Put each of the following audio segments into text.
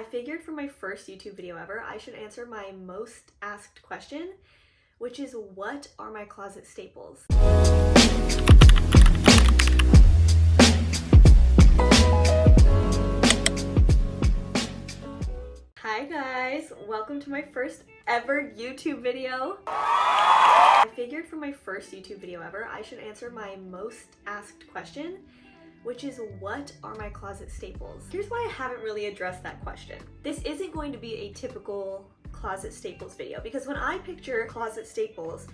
I figured for my first YouTube video ever, I should answer my most asked question, which is what are my closet staples? Hi guys, welcome to my first ever YouTube video. I figured for my first YouTube video ever, I should answer my most asked question, which is what are my closet staples? Here's why I haven't really addressed that question. This isn't going to be a typical closet staples video because when I picture closet staples,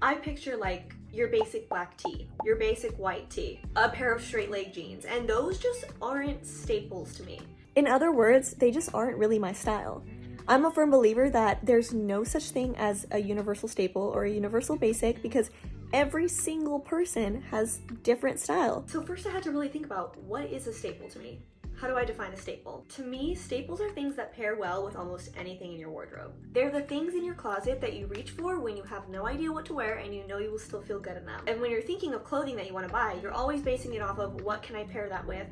I picture like your basic black tee, your basic white tee, a pair of straight leg jeans, and those just aren't staples to me. In other words, they just aren't really my style. I'm a firm believer that there's no such thing as a universal staple or a universal basic because every single person has different style. So first I had to really think about what is a staple to me? How do I define a staple? To me, staples are things that pair well with almost anything in your wardrobe. They're the things in your closet that you reach for when you have no idea what to wear and you know you will still feel good in them. And when you're thinking of clothing that you want to buy, you're always basing it off of what can I pair that with?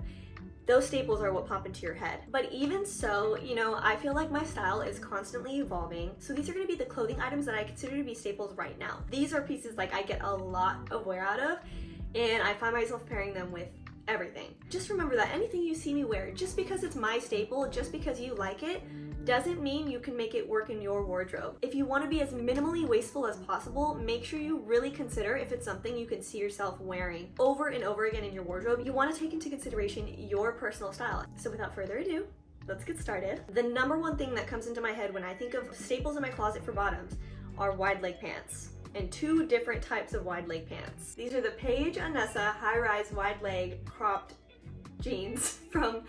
Those staples are what pop into your head. But even so, I feel like my style is constantly evolving. So these are gonna be the clothing items that I consider to be staples right now. These are pieces like I get a lot of wear out of, and I find myself pairing them with everything. Just remember that anything you see me wear, just because it's my staple, just because you like it, doesn't mean you can make it work in your wardrobe. If you want to be as minimally wasteful as possible, make sure you really consider if it's something you can see yourself wearing over and over again in your wardrobe. You want to take into consideration your personal style. So without further ado, let's get started. The number one thing that comes into my head when I think of staples in my closet for bottoms are wide leg pants. And two different types of wide leg pants. These are the Paige Anessa high-rise wide leg cropped jeans from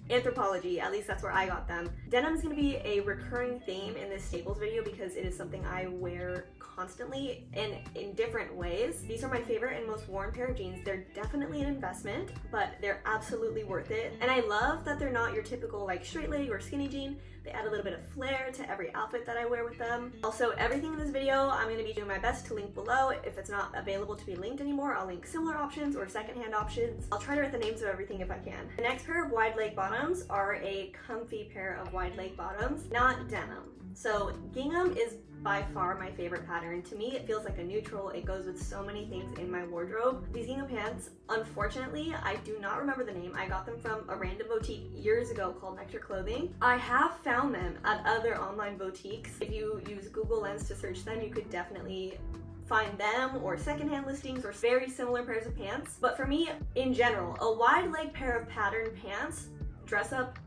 Anthropologie, at least that's where I got them. Denim is going to be a recurring theme in this staples video because it is something I wear constantly and in different ways. These are my favorite and most worn pair of jeans. They're definitely an investment, but they're absolutely worth it. And I love that they're not your typical like straight leg or skinny jean. They add a little bit of flair to every outfit that I wear with them. Also, everything in this video, I'm going to be doing my best to link below. If it's not available to be linked anymore, I'll link similar options or secondhand options. I'll try to write the names of everything if I can. The next pair of wide leg bottoms are a comfy pair of wide leg bottoms, not denim. So gingham is by far my favorite pattern. To me, it feels like a neutral. It goes with so many things in my wardrobe. These gingham pants, unfortunately, I do not remember the name. I got them from a random boutique years ago called Nectar clothing. I have found them at other online boutiques. If you use Google Lens to search them, you could definitely find them or secondhand listings or very similar pairs of pants. But for me, in general, a wide leg pair of patterned pants dress up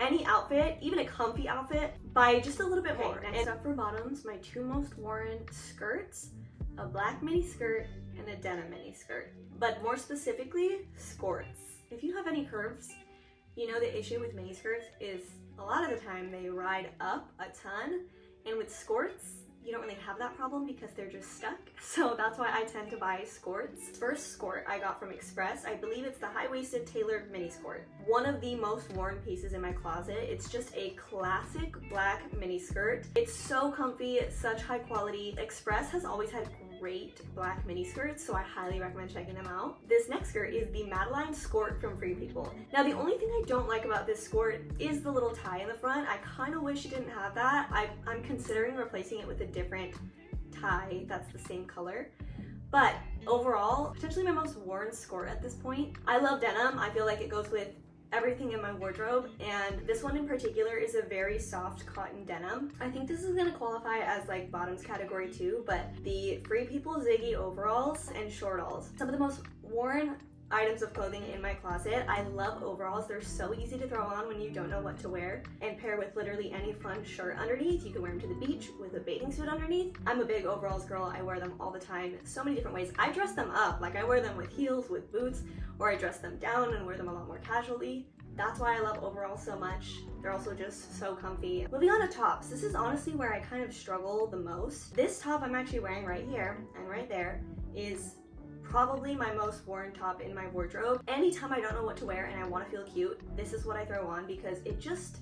any outfit, even a comfy outfit, by just a little bit more. Next up for bottoms, my two most worn skirts, a black mini skirt and a denim mini skirt. But more specifically, skirts. If you have any curves, you know the issue with mini skirts is a lot of the time they ride up a ton, and with skirts, you don't really have that problem because they're just stuck. So that's why I tend to buy skirts. First skirt I got from Express. I believe it's the high-waisted tailored mini skirt. One of the most worn pieces in my closet. It's just a classic black mini skirt. It's so comfy, such high quality. Express has always had great black mini skirts, so I highly recommend checking them out. This next skirt is the Madeline skirt from Free People. Now the only thing I don't like about this skirt is the little tie in the front. I kind of wish it didn't have that. I'm considering replacing it with a different tie that's the same color. But overall, potentially my most worn skirt at this point. I love denim. I feel like it goes with everything in my wardrobe, and this one in particular is a very soft cotton denim. I think this is gonna qualify as like bottoms category too, but the Free People Ziggy overalls and shortalls, some of the most worn items of clothing in my closet. I love overalls. They're so easy to throw on when you don't know what to wear and pair with literally any fun shirt underneath. You can wear them to the beach with a bathing suit underneath. I'm a big overalls girl. I wear them all the time, so many different ways. I dress them up, like I wear them with heels, with boots, or I dress them down and wear them a lot more casually. That's why I love overalls so much. They're also just so comfy. Moving on to tops. This is honestly where I kind of struggle the most. This top I'm actually wearing right here and right there is probably my most worn top in my wardrobe. Anytime I don't know what to wear and I want to feel cute, this is what I throw on because it just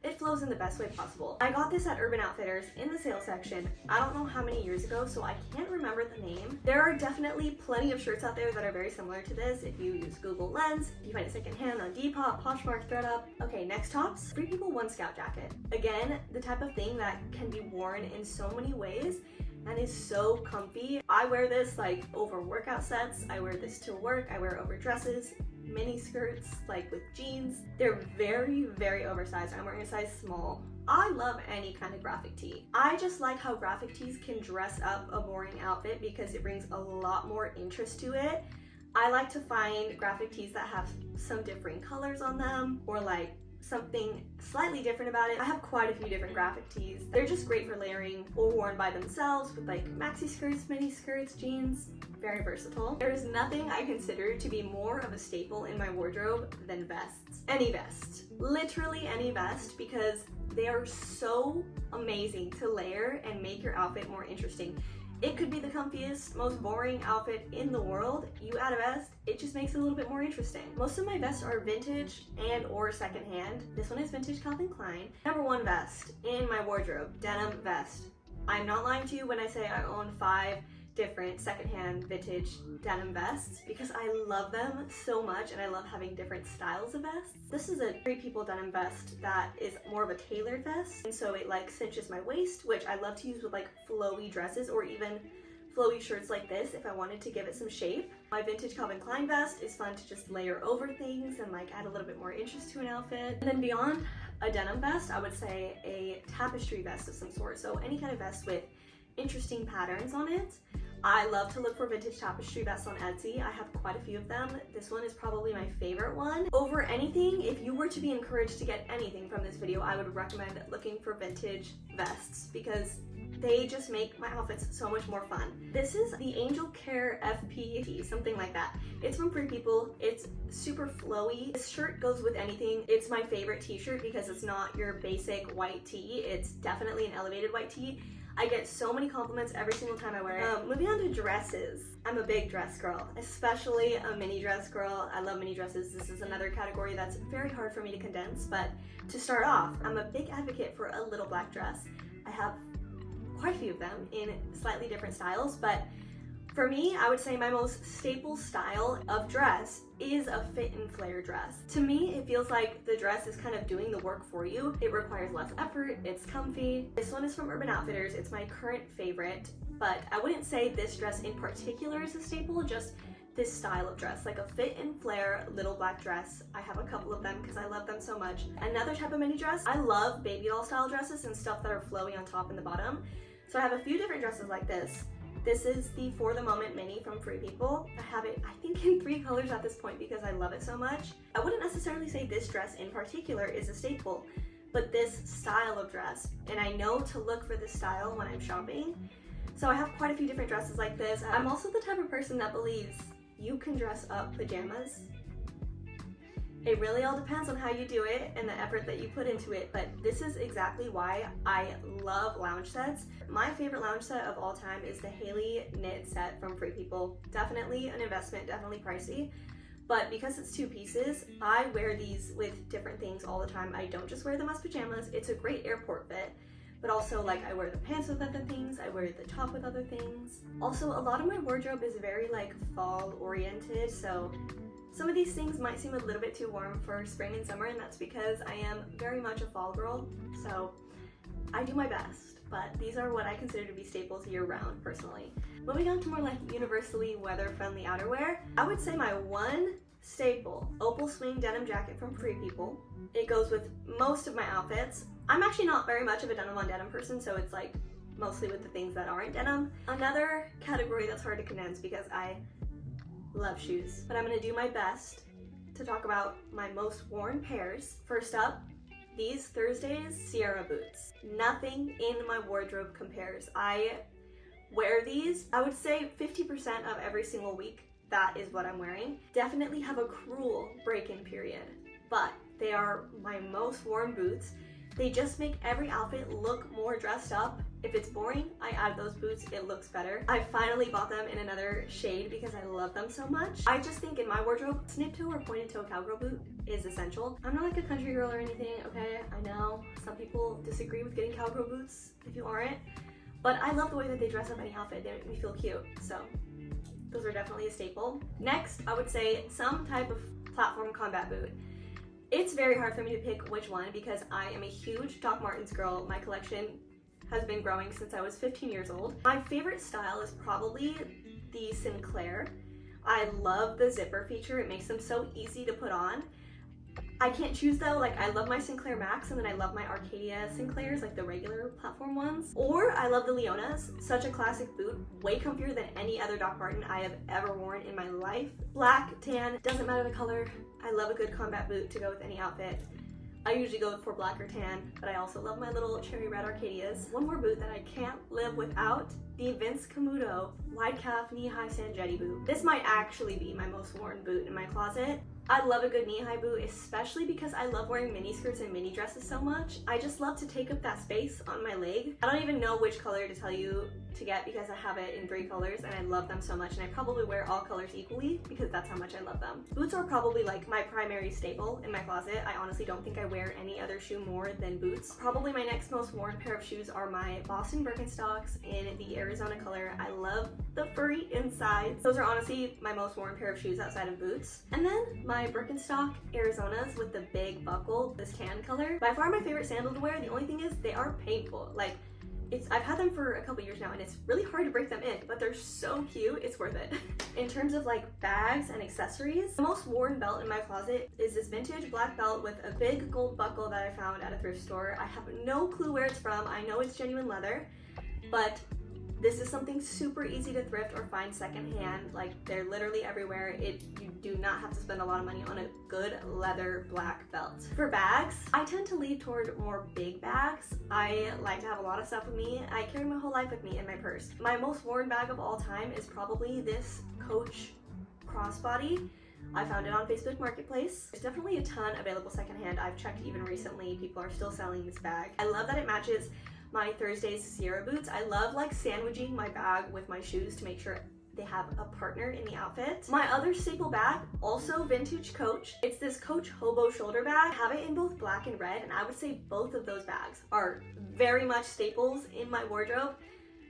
it flows in the best way possible. I got this at Urban Outfitters in the sale section. I don't know how many years ago, so I can't remember the name. There are definitely plenty of shirts out there that are very similar to this. If you use Google Lens, you find it secondhand on Depop, Poshmark, ThredUP. Okay, next tops. Free People One Scout Jacket. Again, the type of thing that can be worn in so many ways and is so comfy. I wear this like over workout sets. I wear this to work. I wear it over dresses, mini skirts, like with jeans. They're very, very oversized. I'm wearing a size small. I love any kind of graphic tee. I just like how graphic tees can dress up a boring outfit because it brings a lot more interest to it. I like to find graphic tees that have some different colors on them or like something slightly different about it. I have quite a few different graphic tees. They're just great for layering or worn by themselves with like maxi skirts, mini skirts, jeans. Very versatile. There is nothing I consider to be more of a staple in my wardrobe than vests. Any vest. Literally any vest, because they are so amazing to layer and make your outfit more interesting. It could be the comfiest, most boring outfit in the world. You add a vest, it just makes it a little bit more interesting. Most of my vests are vintage and or secondhand. This one is vintage Klein. Number one vest in my wardrobe, denim vest. I'm not lying to you when I say I own 5 different secondhand vintage denim vests because I love them so much and I love having different styles of vests. This is a Free People denim vest that is more of a tailored vest, and so it like cinches my waist, which I love to use with like flowy dresses or even flowy shirts like this if I wanted to give it some shape. My vintage Calvin Klein vest is fun to just layer over things and like add a little bit more interest to an outfit. And then beyond a denim vest, I would say a tapestry vest of some sort. So any kind of vest with interesting patterns on it. I love to look for vintage tapestry vests on Etsy. I have quite a few of them. This one is probably my favorite one. Over anything, if you were to be encouraged to get anything from this video, I would recommend looking for vintage vests because they just make my outfits so much more fun. This is the Angel Care FP, something like that. It's from Free People. It's super flowy. This shirt goes with anything. It's my favorite t-shirt because it's not your basic white tee. It's definitely an elevated white tee. I get so many compliments every single time I wear it. Moving on to dresses. I'm a big dress girl, especially a mini dress girl. I love mini dresses. This is another category that's very hard for me to condense, but to start off, I'm a big advocate for a little black dress. I have quite a few of them in slightly different styles, but for me, I would say my most staple style of dress is a fit and flare dress. To me, it feels like the dress is kind of doing the work for you. It requires less effort, it's comfy. This one is from Urban Outfitters. It's my current favorite, but I wouldn't say this dress in particular is a staple, just this style of dress, like a fit and flare little black dress. I have a couple of them because I love them so much. Another type of mini dress, I love baby doll style dresses and stuff that are flowy on top and the bottom. So I have a few different dresses like this. This is the For the Moment mini from Free People. I have it, I think, in 3 colors at this point because I love it so much. I wouldn't necessarily say this dress in particular is a staple, but this style of dress, and I know to look for this style when I'm shopping. So I have quite a few different dresses like this. I'm also the type of person that believes you can dress up pajamas. It really all depends on how you do it and the effort that you put into it, but this is exactly why I love lounge sets. My favorite lounge set of all time is the Haley knit set from Free People. Definitely an investment, definitely pricey, but because it's 2 pieces, I wear these with different things all the time. I don't just wear them as pajamas. It's a great airport fit, but also like I wear the pants with other things, I wear the top with other things. Also, a lot of my wardrobe is very like fall oriented, so some of these things might seem a little bit too warm for spring and summer, and that's because I am very much a fall girl, so I do my best, but these are what I consider to be staples year-round, personally. Moving on to more like universally weather-friendly outerwear, I would say my one staple, opal swing denim jacket from Free People. It goes with most of my outfits. I'm actually not very much of a denim on denim person, so it's like mostly with the things that aren't denim. Another category that's hard to condense because I love shoes, but I'm gonna do my best to talk about my most worn pairs. First up, these Thursdays Sierra boots. Nothing in my wardrobe compares. I wear these, I would say 50% of every single week. That is what I'm wearing. Definitely have a cruel break-in period, but they are my most worn boots. They just make every outfit look more dressed up. If it's boring, I add those boots, it looks better. I finally bought them in another shade because I love them so much. I just think in my wardrobe, snip toe or pointed toe cowgirl boot is essential. I'm not like a country girl or anything, okay? I know Some people disagree with getting cowgirl boots if you aren't, but I love the way that they dress up any outfit. They make me feel cute, so those are definitely a staple. Next, I would say some type of platform combat boot. It's very hard for me to pick which one because I am a huge Doc Martens girl. My collection has been growing since I was 15 years old. My favorite style is probably the Sinclair. I love the zipper feature. It makes them so easy to put on. I can't choose though, like I love my Sinclair Max and then I love my Arcadia Sinclairs, like the regular platform ones. Or I love the Leonas, such a classic boot, way comfier than any other Doc Marten I have ever worn in my life. Black, tan, doesn't matter the color. I love a good combat boot to go with any outfit. I usually go for black or tan, but I also love my little cherry red Arcadias. One more boot that I can't live without, the Vince Camuto wide calf knee-high Sanjetti boot. This might actually be my most worn boot in my closet. I love a good knee-high boot, especially because I love wearing mini skirts and mini dresses so much. I just love to take up that space on my leg. I don't even know which color to tell you to get because I have it in 3 colors and I love them so much, and I probably wear all colors equally because that's how much I love them. Boots are probably like my primary staple in my closet. I honestly don't think I wear any other shoe more than boots. Probably my next most worn pair of shoes are my Boston Birkenstocks in the Arizona color. I love the furry insides. Those are honestly my most worn pair of shoes outside of boots. And then my Birkenstock Arizonas with the big buckle, this tan color. By far my favorite sandal to wear. The only thing is they are painful. Like, I've had them for a couple years now and it's really hard to break them in, but they're so cute, it's worth it. In terms of like bags and accessories, the most worn belt in my closet is this vintage black belt with a big gold buckle that I found at a thrift store. I have no clue where it's from. I know it's genuine leather, but this is something super easy to thrift or find secondhand. Like, they're literally everywhere. You do not have to spend a lot of money on a good leather black belt. For bags, I tend to lean toward more big bags. I like to have a lot of stuff with me. I carry my whole life with me in my purse. My most worn bag of all time is probably this Coach crossbody. I found it on Facebook Marketplace. There's definitely a ton available secondhand. I've checked even recently. People are still selling this bag. I love that it matches my Thursdays Sierra boots. I love like sandwiching my bag with my shoes to make sure they have a partner in the outfit. My other staple bag, also vintage Coach. It's this Coach Hobo shoulder bag. I have it in both black and red, and I would say both of those bags are very much staples in my wardrobe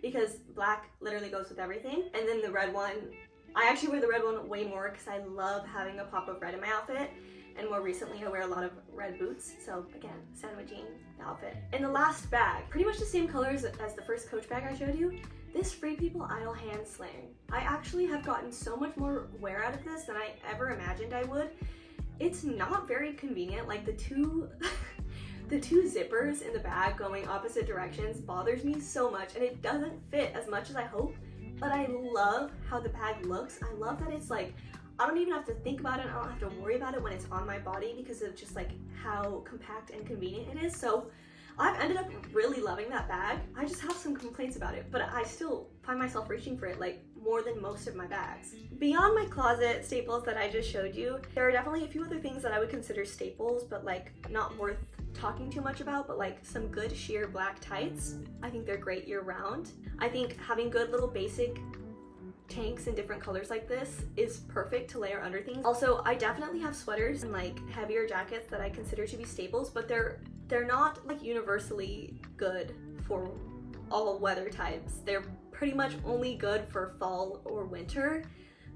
because black literally goes with everything. And then the red one, I actually wear the red one way more because I love having a pop of red in my outfit. And more recently I wear a lot of red boots, so again, sandwiching the outfit. And the last bag, pretty much the same colors as the first Coach bag I showed you, this Free People Idle hand sling. I actually have gotten so much more wear out of this than I ever imagined I would. It's not very convenient, like the two zippers in the bag going opposite directions bothers me so much, and it doesn't fit as much as I hope, but I love how the bag looks. I love that it's like, I don't even have to think about it. I don't have to worry about it when it's on my body because of just like how compact and convenient it is. So I've ended up really loving that bag. I just have some complaints about it, but I still find myself reaching for it like more than most of my bags. Beyond my closet staples that I just showed you, there are definitely a few other things that I would consider staples, but like not worth talking too much about, but like some good sheer black tights. I think they're great year round. I think having good little basic tanks in different colors like this is perfect to layer under things. Also, I definitely have sweaters and like heavier jackets that I consider to be staples, but they're not like universally good for all weather types. They're pretty much only good for fall or winter.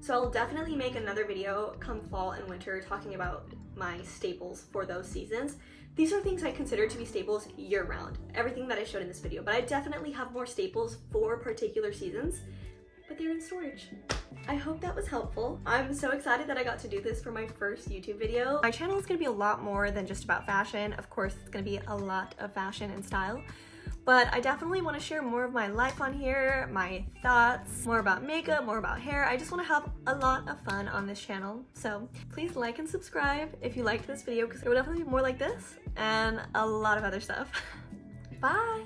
So I'll definitely make another video come fall and winter talking about my staples for those seasons. These are things I consider to be staples year round, everything that I showed in this video, but I definitely have more staples for particular seasons, but they're in storage. I hope that was helpful. I'm so excited that I got to do this for my first YouTube video. My channel is gonna be a lot more than just about fashion. Of course, it's gonna be a lot of fashion and style, but I definitely want to share more of my life on here, my thoughts, more about makeup, more about hair. I just want to have a lot of fun on this channel. So please like and subscribe if you liked this video, because there will definitely be more like this and a lot of other stuff. Bye!